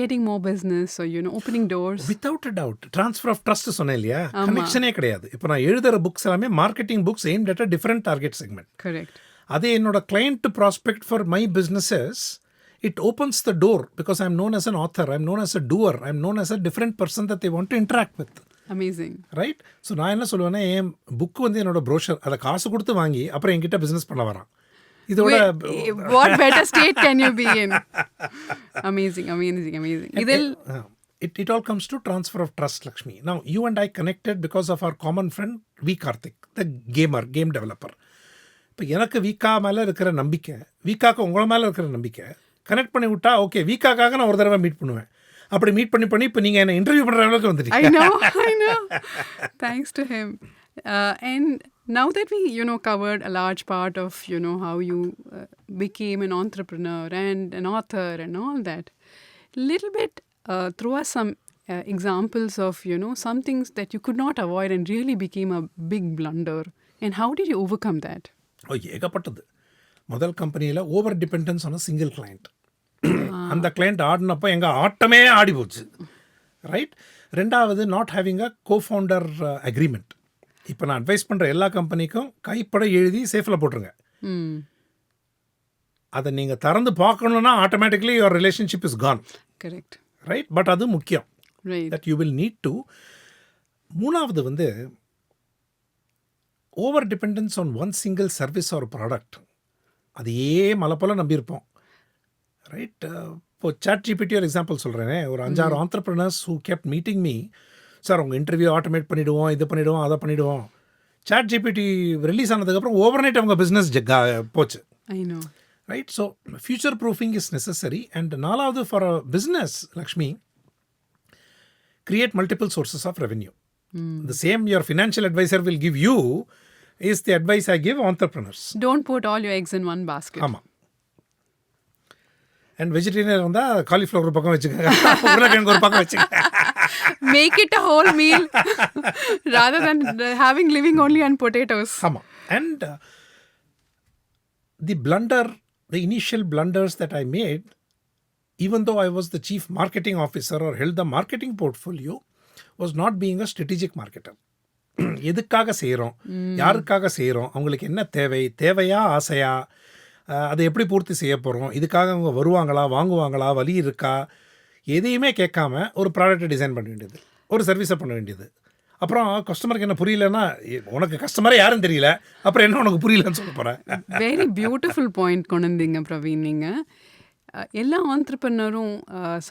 getting more business or, opening doors? Without a doubt. Transfer of trust சொன்னேன் இல்லையா, கனெக்ஷனே கிடையாது. இப்போ நான் எழுதுகிற books எல்லாமே marketing books aimed at a different target segment. Correct. அதே என்னோட client to prospect for my businesses, it opens the door because I'm known as an author, I'm known as a doer, I'm known as a different person that they want to interact with. Amazing. Right. So நான் என்ன சொல்லுவேன்னா, என் book வந்து என்னோட brochure, அதை காசு கொடுத்து வாங்கி அப்புறம் என்கிட்ட பிஸ்னஸ் பண்ண வரான். இதோட What better state can you be in? Amazing, amazing, amazing. It all comes to transfer of trust, Lakshmi. Now, you and I connected because of our common friend, V. Karthik, the game developer. இப்போ எனக்கு வீக்கா மேலே இருக்கிற நம்பிக்கை, வீக்காக்கு உங்களை மேலே இருக்கிற நம்பிக்கை கனெக்ட் பண்ணி விட்டா, ஓகே வீக்காக்காக நான் ஒரு தடவை மீட் பண்ணுவேன். அப்படி மீட் பண்ணி இப்போ நீங்கள் என்ன இன்டர்வியூ பண்ணுற அளவுக்கு வந்துட்டீங்க. I know. Thanks to him. And now that we, covered a large part of, how you became an entrepreneur and an author and all that, little bit throw us some examples of, some things that you could not avoid and really became a big blunder. And how did you overcome that? ஏகப்பட்டது. முதல் கம்பெனியில் over dependence ஆன single client. அந்த client ஆடினப்போ எங்கள் ஆட்டமே ஆடி போச்சு. Right. ரெண்டாவது, not having a co-founder agreement. இப்போ நான் அட்வைஸ் பண்ணுற எல்லா கம்பெனிக்கும் கைப்பட எழுதி சேஃபில் போட்டுருங்க. அதை நீங்கள் திறந்து பார்க்கணுன்னா automatically your relationship is gone. Correct. Right. But அது முக்கியம். Right. That you will need to. மூணாவது வந்து over dependence on one single service or product. அதையே மலை போல் நம்பியிருப்போம். ரைட். இப்போ ChatGPT ஒரு எக்ஸாம்பிள் சொல்கிறேனே, ஒரு 5-6 entrepreneurs who kept meeting me, sir உங்கள் இன்டர்வியூ ஆட்டோமேட் பண்ணிவிடுவோம், இது பண்ணிவிடுவோம், அதை பண்ணிவிடுவோம். ChatGPT ரிலீஸ் ஆனதுக்கப்புறம் ஓவர் நைட் அவங்க பிஸ்னஸ் போச்சு. I know. Right. So future proofing is necessary. And நாலாவது, for a business, Lakshmi, create multiple sources of revenue. The same your financial advisor will give you is the advice I give entrepreneurs. Don't put all your eggs in one basket. ஆமாம். And vegetarian இருந்தால் cauliflower ஒரு பக்கம் வச்சுக்கோங்க, உருளைக்கிழங்கு ஒரு பக்கம் வச்சுக்கோங்க. Make it a whole meal rather than living only on potatoes. ஆமாம். And the initial blunders that I made, even though I was the chief marketing officer or held the marketing portfolio, was not being a strategic marketer. எதுக்காக செய்கிறோம், யாருக்காக செய்கிறோம், அவங்களுக்கு என்ன தேவையா ஆசையா, அதை எப்படி பூர்த்தி செய்ய போகிறோம், இதுக்காக அவங்க வருவாங்களா, வாங்குவாங்களா, வழி இருக்கா, எதையுமே கேட்காம ஒரு ப்ராடக்ட்டை டிசைன் பண்ண வேண்டியது, ஒரு சர்வீஸை பண்ண வேண்டியது. அப்புறம் கஸ்டமருக்கு என்ன புரியலன்னா, உனக்கு கஸ்டமரே யாரும் தெரியல, அப்புறம் என்ன உனக்கு புரியலன்னு சொல்ல போகிறேன். வெரி பியூட்டிஃபுல் பாயிண்ட் கொண்டு வந்தீங்க பிரவீன். நீங்கள் எல்லா ஆண்டர்பிரினரும்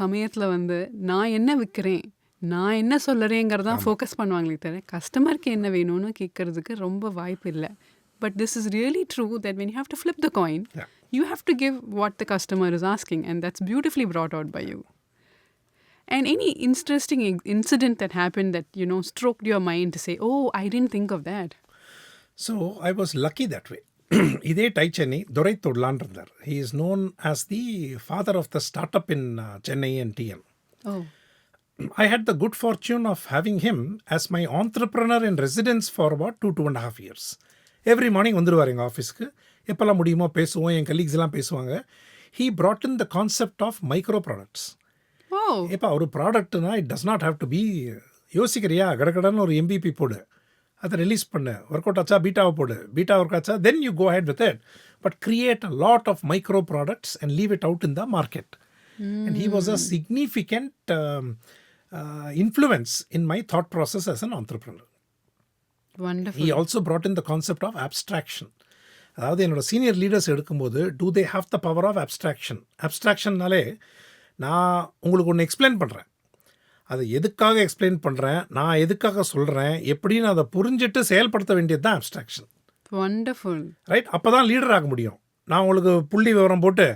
சமயத்தில் வந்து நான் என்ன விற்கிறேன், நான் என்ன சொல்லுறேங்கிறதான் ஃபோக்கஸ் பண்ணுவாங்களே தவிர கஸ்டமருக்கு என்ன வேணும்னு கேட்கறதுக்கு ரொம்ப வாய்ப்பு இல்லை. But this is really true that when you have to flip the coin, you have to give what the customer is asking, and that's beautifully brought out by you. And any interesting incident that happened that, stroked your mind to say, oh, I didn't think of that? So I was lucky that way. இதே TiE Chennai, Durai Todlan இருந்தார். He is known as the father of the startup in Chennai and TN. Oh. I had the good fortune of having him as my entrepreneur in residence for about 2.5 years. Every morning வந்துடுவார் எங்கள் ஆஃபீஸ்க்கு. எப்போல்லாம் முடியுமோ பேசுவோம், என் colleagues எல்லாம் பேசுவாங்க. He brought in the concept of micro products. இப்போ ஒரு ப்ராடக்ட்னா it does not have to be, யோசிக்கிறியா கடகடன்னு ஒரு MVP போடு, அதை ரிலீஸ் பண்ணு, ஒர்க் அவுட் ஆச்சா பீட்டாவை போடு, பீட்டா ஒர்க் ஆச்சா then you go ahead with it, but create a lot of micro products and leave it out in the market. And he was a significant influence in my thought process as an entrepreneur. Wonderful. He also brought in the concept of abstraction. அதாவது என்னோட senior leaders எடுக்கும்போது do they have the power of abstraction. அப்ஸ்ட்ராக்ஷன்னாலே நான் உங்களுக்கு ஒன்று explain பண்ணுறேன், அதை எதுக்காக எக்ஸ்பிளைன் பண்ணுறேன், நான் எதுக்காக சொல்கிறேன், எப்படின்னு அதை புரிஞ்சுட்டு செயல்படுத்த வேண்டியது தான் அப்ஸ்ட்ராக்ஷன். வண்டர்ஃபுல். ரைட்? அப்போ தான் லீடர் ஆக முடியும். நான் உங்களுக்கு புள்ளி விவரம் போட்டு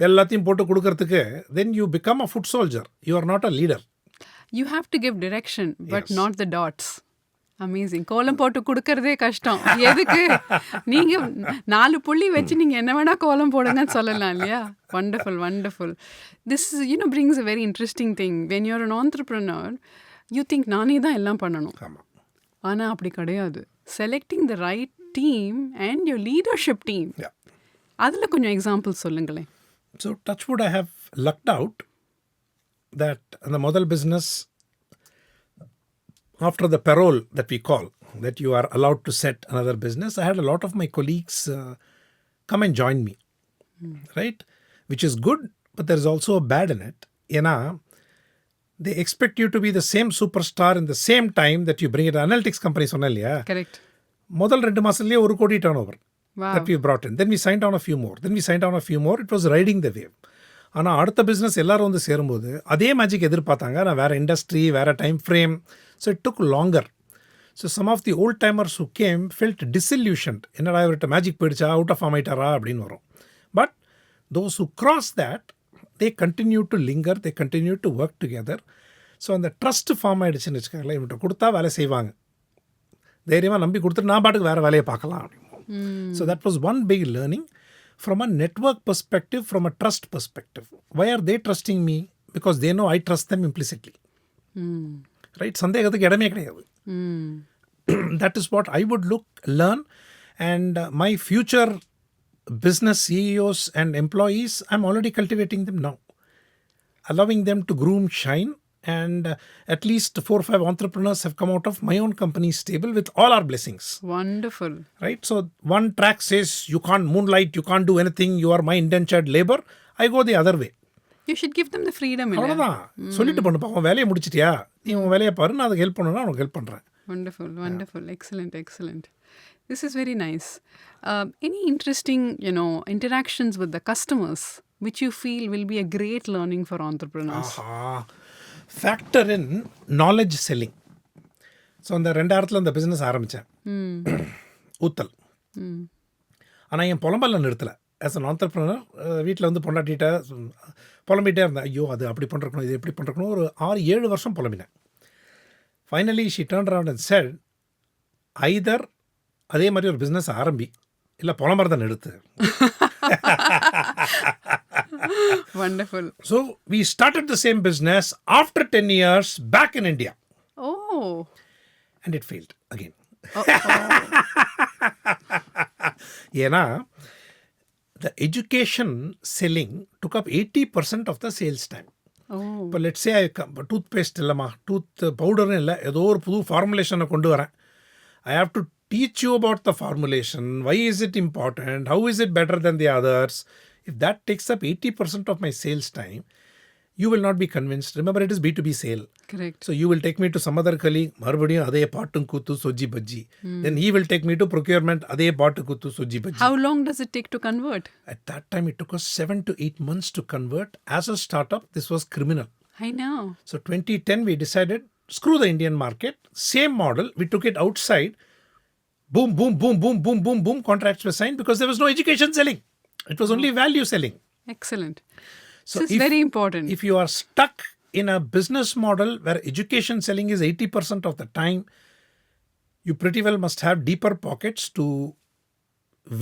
எல்லாத்தையும் போட்டு கொடுக்கறதுக்கு then you become a foot soldier, you are not a leader. You have to give direction but not the dots. Amazing. Kolam போட்டு கொடுக்கறதே கஷ்டம். எதுக்கு நீங்கள் 4 புள்ளி வச்சு நீங்கள் என்ன வேணால் கோலம் போடுங்கன்னு சொல்லலாம் இல்லையா? Wonderful, wonderful. This brings a very interesting thing. When you're an entrepreneur, you think நானே தான் எல்லாம் பண்ணணும். ஆனால் அப்படி கிடையாது. Selecting the right team and your leadership team. அதில் கொஞ்சம் எக்ஸாம்பிள்ஸ் சொல்லுங்களேன். So touchwood I have lucked out that அந்த முதல் business, after the parole that we call, that you are allowed to set another business, I had a lot of my colleagues come and join me, right? Which is good, but there is also a bad in it. ஏன்னா they expect you to be the same superstar in the same time that you bring it. Analytics company சொன்னேன் இல்லையா? Correct. முதல் 2 மாதத்துலேயே 1 கோடி turnover that we brought in. Then we signed on a few more. Then we signed on a few more. It was riding the wave. ஆனால் அடுத்த business எல்லோரும் வந்து சேரும்போது அதே மேஜிக் எதிர்பார்த்தாங்க. நான் வேறு இண்டஸ்ட்ரி, வேறு time frame. So it took longer. So some of the old timers who came felt disillusioned. என்னடா இவர்கிட்ட மேஜிக் போயிடுச்சா, அவுட் ஆஃப் ஃபார்ம் ஆயிட்டாரா அப்படின்னு வரும். But those who cross that, they continue to linker, they continue to work together. So அந்த trust form ஆகிடுச்சுன்னு வச்சுக்கோங்களேன். இவன்கிட்ட கொடுத்தா வேலை செய்வாங்க, தைரியமாக நம்பி கொடுத்துட்டு நான் பாட்டுக்கு வேறு வேலையை பார்க்கலாம் அப்படின்னு. So that was one big learning. From a network perspective, from a trust perspective. Why are they trusting me? Because they know I trust them implicitly. Right? சந்தேகத்துக்கு இடமே கிடையாது. That is what I would learn. And my future business CEOs and employees, I'm already cultivating them now. Allowing them to groom, shine. And at least 4 or 5 entrepreneurs have come out of my own company stable with all our blessings. Wonderful. Right? So one track says you can't moonlight, you can't do anything, you are my indentured labor. I go the other way. You should give them the freedom. அவ்வளோதான். சொல்லிட்டு பண்ணுப்பா, உன் வேலையை முடிச்சிட்டியா, நீ உன் வேலையை பாரு, நான் அதுக்கு ஹெல்ப் பண்ணணும்னா உனக்கு ஹெல்ப் பண்ணுறேன். Wonderful, wonderful. Excellent, excellent. This is very nice. Any interesting, interactions with the customers which you feel will be a great learning for entrepreneurs? Factor in knowledge selling. So அந்த 2000 அந்த business ஆரம்பித்தேன், ஊத்தல். ஆனால் என் புலம்பல்ல நிறுத்தலை. As an entrepreneur வீட்டில் வந்து பொண்டாட்டிகிட்ட புலம்பிகிட்டே இருந்தேன். ஐயோ அது அப்படி பண்ணுறக்கணும், இது எப்படி பண்ணுறக்கணும். ஒரு 6-7 வருஷம் புலம்பினேன். Finally she turned around and said, either அதே மாதிரி ஒரு பிஸ்னஸ் ஆரம்பி, இல்லை புலம்புறதை நிறுத்து. Wonderful. So we started the same business after 10 years back in India. Oh. And it failed again. ஏன்னா the education selling took up 80% of the sales time. இப்போ let's say tooth paste இல்லைம்மா, tooth பவுடரும் இல்லை, ஏதோ ஒரு புது ஃபார்முலேஷனை கொண்டு வரேன். I have to teach you about the formulation. Why is it important? How is it better than the others? If that takes up 80% of my sales time, you will not be convinced. Remember, it is B2B sale. Correct. So you will take me to some other colleague, marubadiyum adhe paattum kuttu soji bajji. Then he will take me to procurement, adhe paattu kuttu soji bajji. How long does it take to convert? At that time, it took us 7 to 8 months to convert. As a startup, this was criminal. I know. So 2010, we decided, screw the Indian market. Same model, we took it outside. Boom, boom, boom, boom, boom, boom, boom. Contracts were signed because there was no education selling. It was only value selling. Excellent. So this is very important. If you are stuck in a business model where education selling is 80% of the time, you pretty well must have deeper pockets to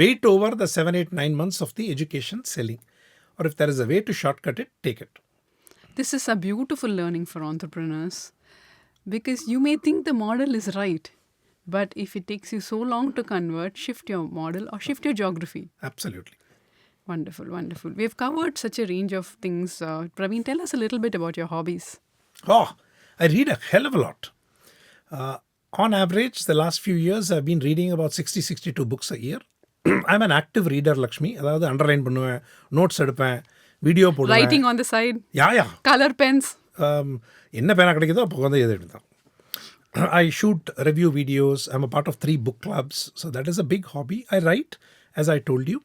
wait over the 7, 8, 9 months of the education selling. Or if there is a way to shortcut it, take it. This is a beautiful learning for entrepreneurs, because you may think the model is right, but if it takes you so long to convert, shift your model or shift your geography. Absolutely. Wonderful, wonderful. We have covered such a range of things. Pravin, tell us a little bit about your hobbies. Oh, I read a hell of a lot. On average, the last few years, I've been reading about 60-62 books a year. I'm an active reader, Lakshmi. அதாவது underline பண்ணுவேன், notes எடுப்பேன், video போடுவேன். Writing on the side. Yeah. Color pens. என்ன பேனா கிடைக்குதோ அப்போ வந்து எது எடுத்தான். I shoot review videos. I'm a part of 3 book clubs. So that is a big hobby. I write as I told you.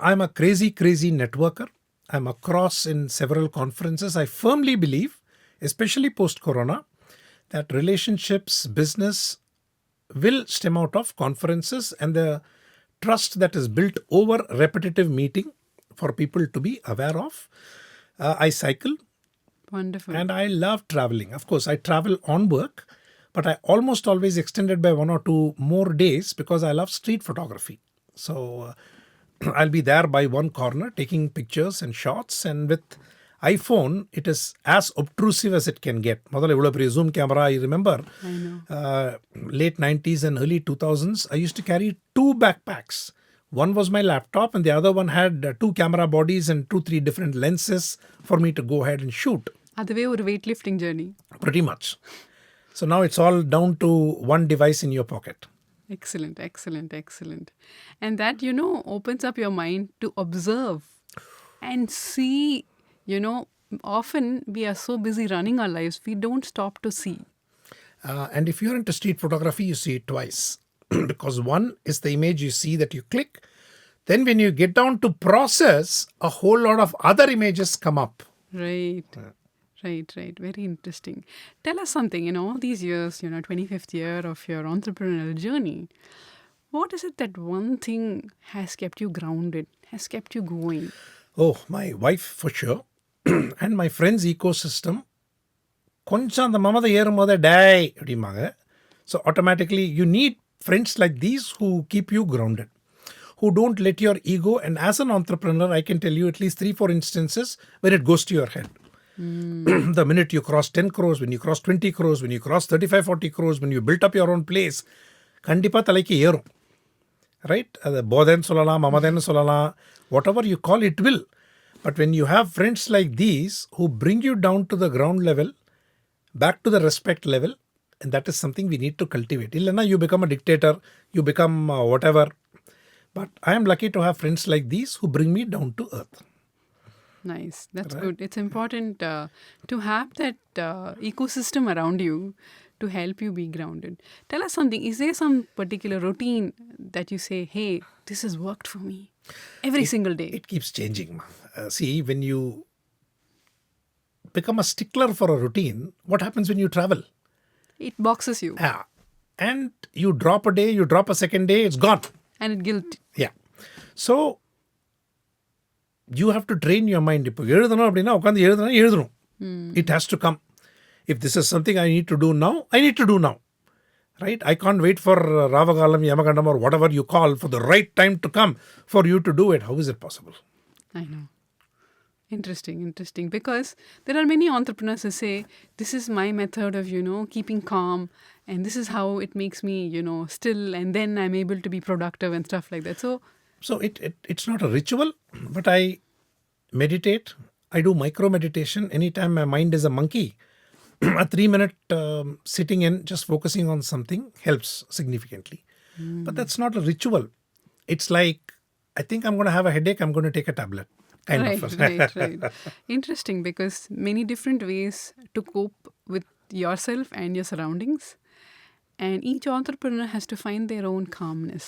I'm a crazy networker. I'm across in several conferences. I firmly believe, especially post-corona, that relationships, business will stem out of conferences and the trust that is built over repetitive meeting for people to be aware of. I cycle. Wonderful. And I love traveling. Of course, I travel on work, but I almost always extend it by 1 or 2 more days because I love street photography. So I'll be there by one corner taking pictures and shots. And with iPhone, it is as obtrusive as it can get. முதல்ல இவ்வளவு பெரிய zoom camera, I remember I know. late 90s and early 2000s, I used to carry 2 backpacks. One was my laptop and the other one had 2 camera bodies and 2-3 different lenses for me to go ahead and shoot. அதுவே ஒரு weightlifting journey. Pretty much. So now it's all down to one device in your pocket. Excellent, excellent, excellent. And that, opens up your mind to observe and see, often we are so busy running our lives, we don't stop to see. And if you're into street photography, you see it twice. Because one is the image you see that you click. Then when you get down to process, a whole lot of other images come up. Right. Right. Very interesting. Tell us something, all these years, 25th year of your entrepreneurial journey. What is it that one thing has kept you grounded, has kept you going? Oh, my wife for sure. And my friends' ecosystem. கொஞ்சம் அந்த மமதை ஏறும்போது டேய் அப்படிம்பாங்க. So automatically you need friends like these who keep you grounded, who don't let your ego. And as an entrepreneur, I can tell you at least 3-4 instances where it goes to your head. The minute you cross 10 crores, when you cross 20 crores, when you cross 35-40 crores, when you built up your own place, கண்டிப்பா தலைக்கு ஏறும். Right? அது போதைன்னு சொல்லலாம், மமதைன்னு சொல்லலாம், whatever you call it will. But when you have friends like these who bring you down to the ground level, back to the respect level, and that is something we need to cultivate. Illana, you become a dictator, you become whatever. But I am lucky to have friends like these who bring me down to earth. Nice. That's good. It's important to have that ecosystem around you to help you be grounded. Tell us something. Is there some particular routine that you say, hey, this has worked for me every single day? It keeps changing. See, when you become a stickler for a routine, what happens when you travel? It boxes you. Yeah. And you drop a day, you drop a second day, it's gone. And it guilt. Yeah. So, you have to train your mind. இப்போ எழுதணும் அப்படின்னா உட்காந்து எழுதணும். It has to come. If this is something I need to do now, I need to do now. Right? I can't wait for Ravagalam, Yamagandam or whatever you call for the right time to come for you to do it. How is it possible? I know. Interesting. Because there are many entrepreneurs who say, this is my method of, keeping calm. And this is how it makes me, still. And then I'm able to be productive and stuff like that. So it's not a ritual, but I meditate. I do micro meditation. Anytime my mind is a monkey, a 3-minute sitting in, just focusing on something helps significantly. But that's not a ritual. It's like, I think I'm going to have a headache, I'm going to take a tablet. Right. Interesting, because many different ways to cope with yourself and your surroundings. And each entrepreneur has to find their own calmness.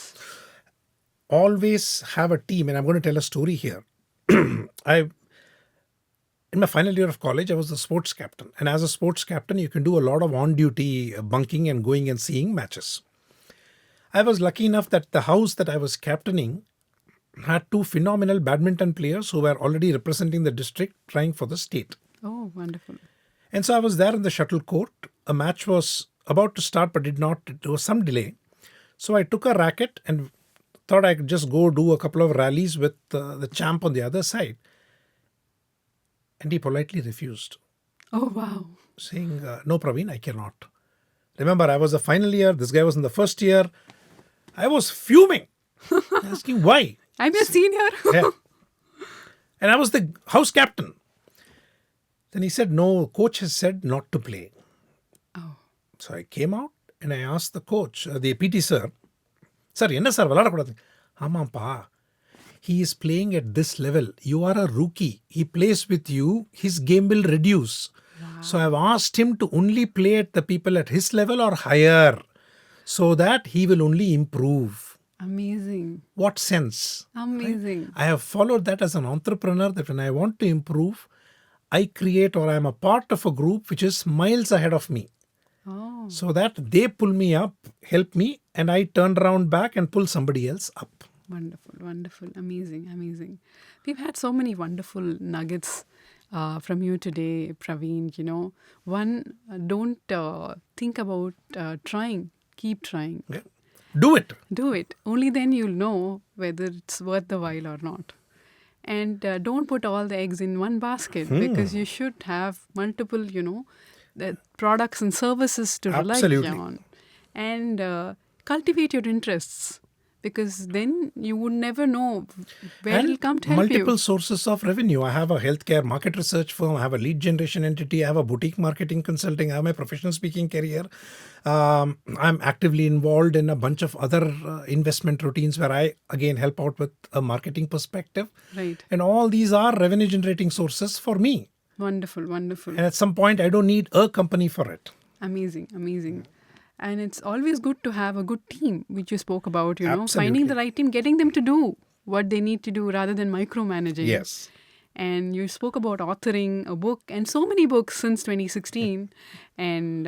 Always have a team. And I'm going to tell a story here. In my final year of college, I was the sports captain. And as a sports captain, you can do a lot of on-duty bunking and going and seeing matches. I was lucky enough that the house that I was captaining had 2 phenomenal badminton players who were already representing the district trying for the state. Oh, wonderful. And so I was there in the shuttle court. A match was about to start but did not. There was some delay. So I took a racket and thought I could just go do a couple of rallies with the champ on the other side. And he politely refused. Oh, wow. Saying, no, Pravin, I cannot. Remember, I was the final year. This guy was in the first year. I was fuming. Asking why. I'm your senior. Yeah. And I was the house captain. Then he said, no, coach has said not to play. Oh. So I came out and I asked the coach, the PT sir, sir, என்ன sir விளையாடக்கூடாது? ஆமாம்ப்பா, he is playing at this level. You are a rookie. He plays with you. His game will reduce. Wow. So I've asked him to only play at the people at his level or higher so that he will only improve. Amazing. What sense? Amazing. I have followed that as an entrepreneur, that when I want to improve, I create, or I'm a part of a group which is miles ahead of me. Oh, So that they pull me up, help me, and I turn around back and pull somebody else up. wonderful, wonderful, amazing, amazing. We've had so many wonderful nuggets from you today, Pravin. One, don't think about trying. Keep trying. Okay? Do it. Do it. Only then you'll know whether it's worth the while or not. And don't put all the eggs in one basket, because you should have multiple, the products and services to Absolutely. rely on. And cultivate your interests, because then you would never know where it'll come to help multiple you. sources of revenue. I have a healthcare market research firm. I have a lead generation entity. I have a boutique marketing consulting. I have my professional speaking career. I'm actively involved in a bunch of other investment routines where I, again, help out with a marketing perspective. Right. And all these are revenue generating sources for me. Wonderful, wonderful. And at some point, I don't need a company for it. Amazing, amazing. And it's always good to have a good team, which you spoke about, finding Absolutely. the right team, getting them to do what they need to do rather than micromanaging. Yes. And you spoke about authoring a book, and so many books since 2016, and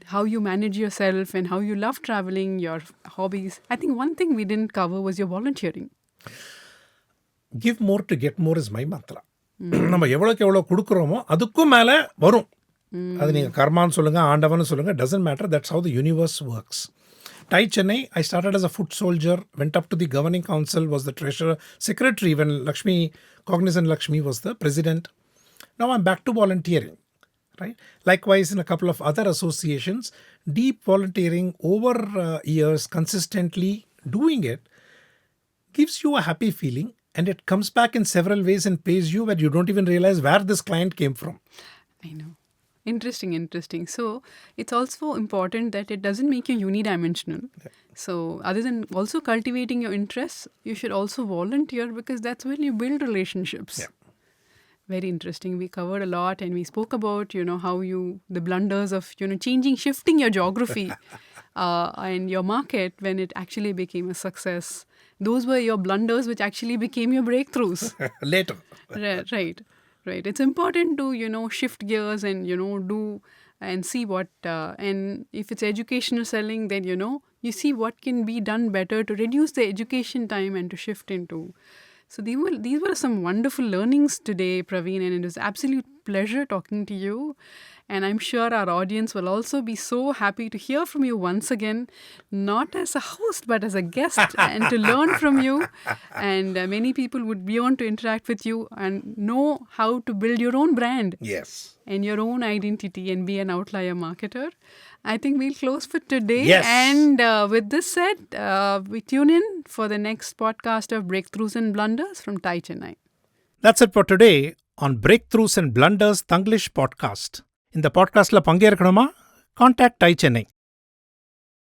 how you manage yourself and how you love traveling, your hobbies. I think one thing we didn't cover was your volunteering. Give more to get more is my mantra. நம்ம எவ்வளோக்கு எவ்வளோ கொடுக்குறோமோ அதுக்கும் மேலே வரும். அது நீங்கள் கர்மான்னு சொல்லுங்கள், ஆண்டவன்னு சொல்லுங்கள், doesn't matter. That's how the universe works. TiE Chennai, I started as a foot soldier, went up to the governing council, was the treasurer, secretary when Cognizant Lakshmi was the president. Now I'm back to volunteering. Right? Likewise, in a couple of other associations, deep volunteering over years, consistently doing it, gives you a happy feeling, and it comes back in several ways and pays you where you don't even realize where this client came from. I know. Interesting. So it's also important that it doesn't make you unidimensional. Yeah. So other than also cultivating your interests, you should also volunteer, because that's when you build relationships. Yeah. Very interesting. We covered a lot, and we spoke about, how the blunders of, shifting your geography and your market when it actually became a success. Those were your blunders which actually became your breakthroughs. Later. Right. It's important to, shift gears and, do and see what, and if it's educational selling, then, you see what can be done better to reduce the education time and to shift into. So these were some wonderful learnings today, Pravin, and it was absolute pleasure talking to you. And I'm sure our audience will also be so happy to hear from you once again, not as a host, but as a guest, and to learn from you. And many people would be on to interact with you and know how to build your own brand. Yes. And your own identity and be an outlier marketer. I think we'll close for today. Yes. And with this said, we tune in for the next podcast of Breakthroughs and Blunders from TiE Chennai. That's it for today on Breakthroughs and Blunders Tanglish podcast. இந்த பாட்காஸ்ட்ல பங்கேற்கணுமா? Contact TiE Chennai.